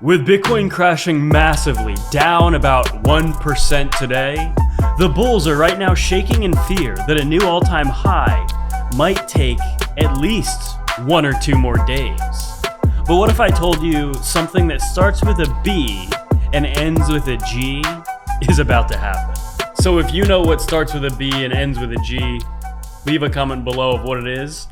With Bitcoin crashing massively, down about 1% today, the bulls are right now shaking in fear that a new all-time high might take at least 1 or 2 more days. But what if I told you something that starts with a B and ends with a G is about to happen? So if you know what starts with a B and ends with a G, leave a comment below of what it is.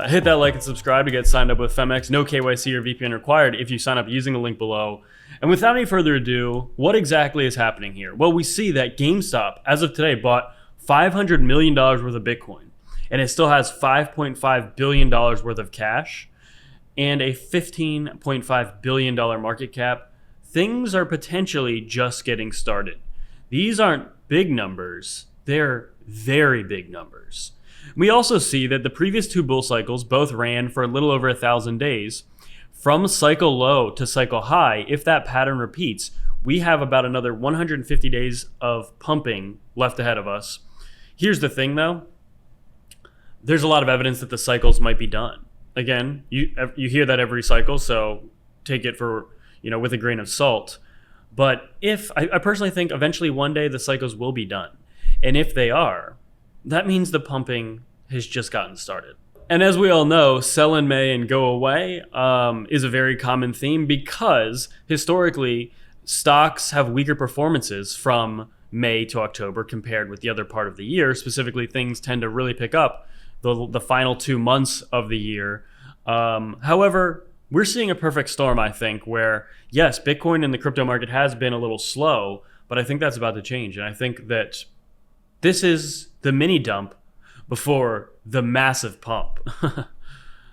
Hit that like and subscribe to get signed up with Femex. No KYC or VPN required if you sign up using the link below. And without any further ado, what exactly is happening here? Well, we see that GameStop, as of today, bought $500 million worth of Bitcoin. And it still has $5.5 billion worth of cash and a $15.5 billion market cap. Things are potentially just getting started. These aren't big numbers. They're very big numbers. We also see that the previous 2 bull cycles both ran for a little over 1,000 days. From cycle low to cycle high, if that pattern repeats, we have about another 150 days of pumping left ahead of us. Here's the thing though, there's a lot of evidence that the cycles might be done. Again, you hear that every cycle, so take it for, with a grain of salt. But I personally think eventually one day the cycles will be done. And if they are, that means the pumping has just gotten started. And as we all know, sell in May and go away is a very common theme because historically stocks have weaker performances from May to October compared with the other part of the year. Specifically, things tend to really pick up the final 2 months of the year. However, we're seeing a perfect storm, I think, where yes, Bitcoin in the crypto market has been a little slow, but I think that's about to change. And I think that this is the mini dump before the massive pump.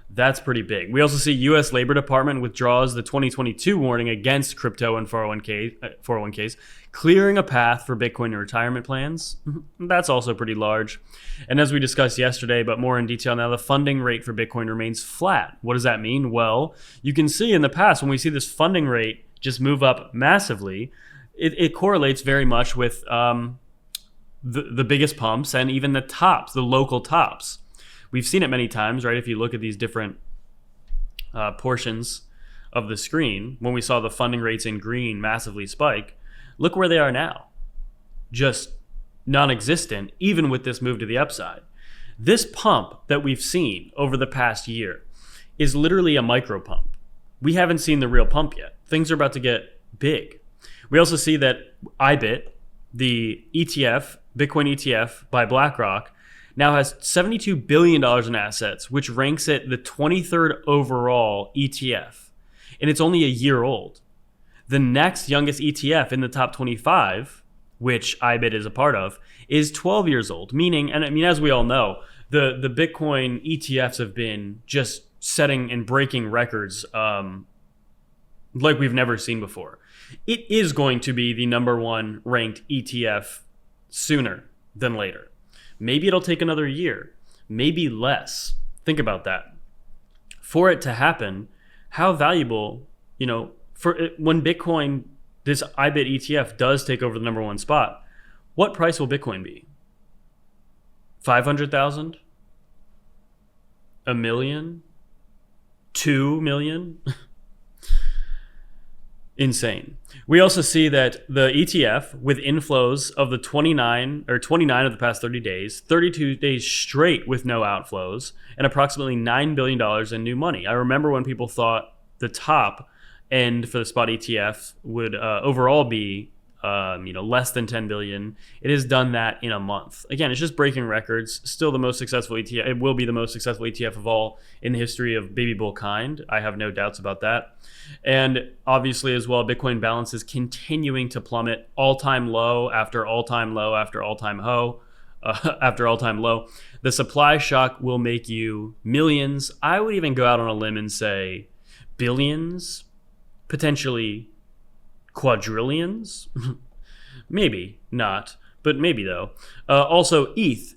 That's pretty big. We also see U.S. Labor Department withdraws the 2022 warning against crypto and 401ks, clearing a path for Bitcoin and retirement plans. That's also pretty large. And as we discussed yesterday, but more in detail now, the funding rate for Bitcoin remains flat. What does that mean? Well, you can see in the past when we see this funding rate just move up massively, it correlates very much with the biggest pumps and even the tops, the local tops. We've seen it many times, right? If you look at these different portions of the screen, when we saw the funding rates in green massively spike, look where they are now. Just non-existent, even with this move to the upside. This pump that we've seen over the past year is literally a micro pump. We haven't seen the real pump yet. Things are about to get big. We also see that IBIT, the ETF, Bitcoin ETF by BlackRock, now has $72 billion in assets, which ranks it the 23rd overall ETF. And it's only a year old. The next youngest ETF in the top 25, which IBIT is a part of, is 12 years old. Meaning, as we all know, the Bitcoin ETFs have been just setting and breaking records like we've never seen before. It is going to be the #1 ranked ETF sooner than later. Maybe it'll take another year, maybe less. Think about that. For it to happen, how valuable, when Bitcoin, this IBIT ETF does take over the #1 spot, what price will Bitcoin be? 500,000? $1 million? 2 million? Insane. We also see that the ETF, with inflows of the 29 of the past 30 days, 32 days straight with no outflows, and approximately $9 billion in new money. I remember when people thought the top end for the spot ETF would overall be less than 10 billion. It has done that in a month. Again, it's just breaking records. Still the most successful ETF. It will be the most successful ETF of all in the history of baby bull kind. I have no doubts about that. And obviously as well, Bitcoin balance is continuing to plummet, all-time low after all-time low after all-time after all-time low. The supply shock will make you millions. I would even go out on a limb and say billions, potentially quadrillions. Maybe not, but maybe though. Also ETH,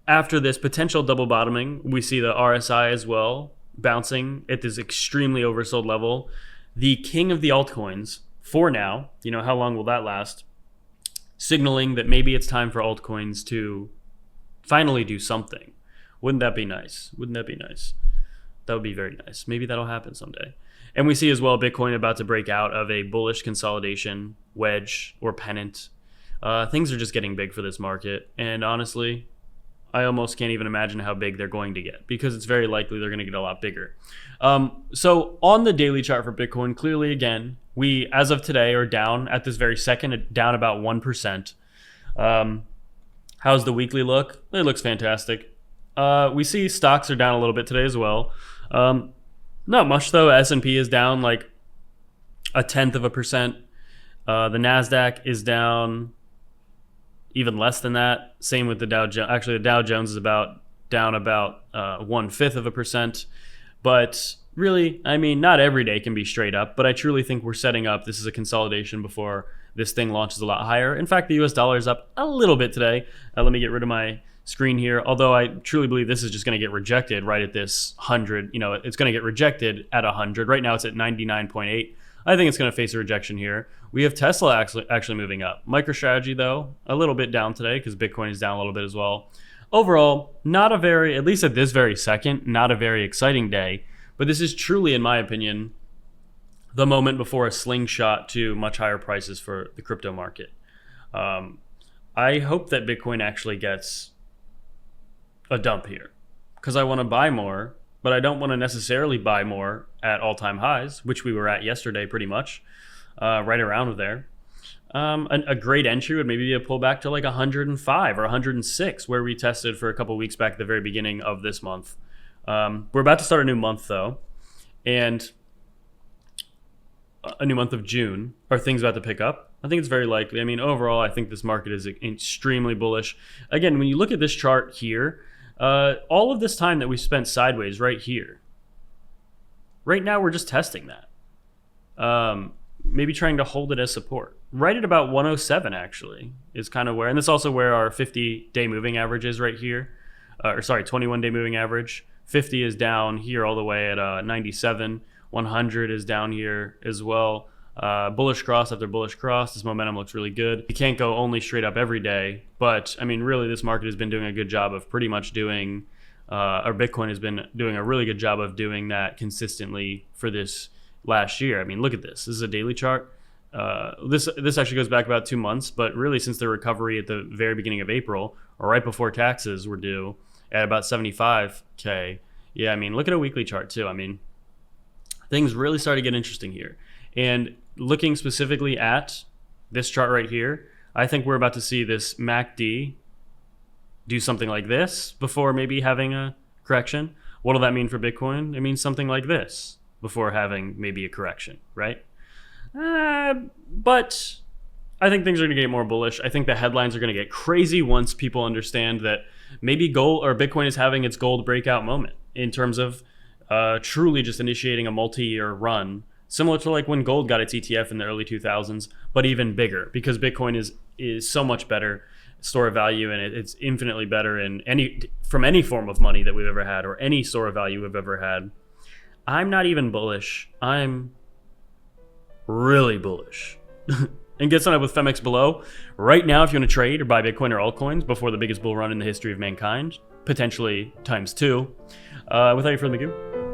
after this potential double bottoming, we see the RSI as well bouncing at this extremely oversold level. The king of the altcoins for now, how long will that last? Signaling that maybe it's time for altcoins to finally do something. Wouldn't that be nice? That would be very nice. Maybe that'll happen someday. And we see as well Bitcoin about to break out of a bullish consolidation wedge or pennant. Things are just getting big for this market. And honestly, I almost can't even imagine how big they're going to get, because it's very likely they're going to get a lot bigger. So on the daily chart for Bitcoin, clearly, again, we, as of today, are down at this very second, down about 1%. How's the weekly look? It looks fantastic. We see stocks are down a little bit today as well. Not much though. S&P is down like 0.1%. The NASDAQ is down even less than that. Same with the Dow Jones. Actually, the Dow Jones is down about 0.1%. But really, I mean, not every day can be straight up, but I truly think we're setting up. This is a consolidation before this thing launches a lot higher. In fact, the US dollar is up a little bit today. Let me get rid of my screen here. Although I truly believe this is just going to get rejected right at this 100. You know, it's going to get rejected at 100. Right now it's at 99.8. I think it's going to face a rejection here. We have Tesla actually moving up. MicroStrategy, though, a little bit down today because Bitcoin is down a little bit as well. Overall, not a very, at least at this very second, not a very exciting day. But this is truly, in my opinion, the moment before a slingshot to much higher prices for the crypto market. I hope that Bitcoin actually gets a dump here, because I want to buy more, but I don't want to necessarily buy more at all-time highs, which we were at yesterday pretty much, right around there. A great entry would maybe be a pullback to like 105 or 106, where we tested for a couple weeks back at the very beginning of this month. We're about to start a new month though, and a new month of June. Are things about to pick up? I think it's very likely. I mean, overall, I think this market is extremely bullish. Again, when you look at this chart here, all of this time that we spent sideways right here, right now we're just testing that. Maybe trying to hold it as support. Right at about 107 actually is kind of where, and that's also where our 50-day moving average is right here. 21-day moving average. 50 is down here all the way at 97. 100 is down here as well. Bullish cross after bullish cross. This momentum looks really good. You can't go only straight up every day, but I mean, really, this market has been doing a good job of pretty much doing, or Bitcoin has been doing a really good job of doing that consistently for this last year. I mean, look at this. This is a daily chart. This actually goes back about 2 months, but really since the recovery at the very beginning of April, or right before taxes were due, at about 75K. Yeah, I mean, look at a weekly chart too. I mean, things really start to get interesting here. And looking specifically at this chart right here, I think we're about to see this MACD do something like this before maybe having a correction. What will that mean for Bitcoin? It means something like this before having maybe a correction, right? But I think things are going to get more bullish. I think the headlines are going to get crazy once people understand that maybe gold or Bitcoin is having its gold breakout moment in terms of truly just initiating a multi-year run, similar to like when gold got its ETF in the early 2000s, but even bigger, because Bitcoin is so much better store of value, and it's infinitely better in from any form of money that we've ever had, or any store of value we've ever had. I'm not even bullish. I'm really bullish. And get signed up with Femex below. Right now, if you want to trade or buy Bitcoin or altcoins before the biggest bull run in the history of mankind, potentially ×2. Without any further ado,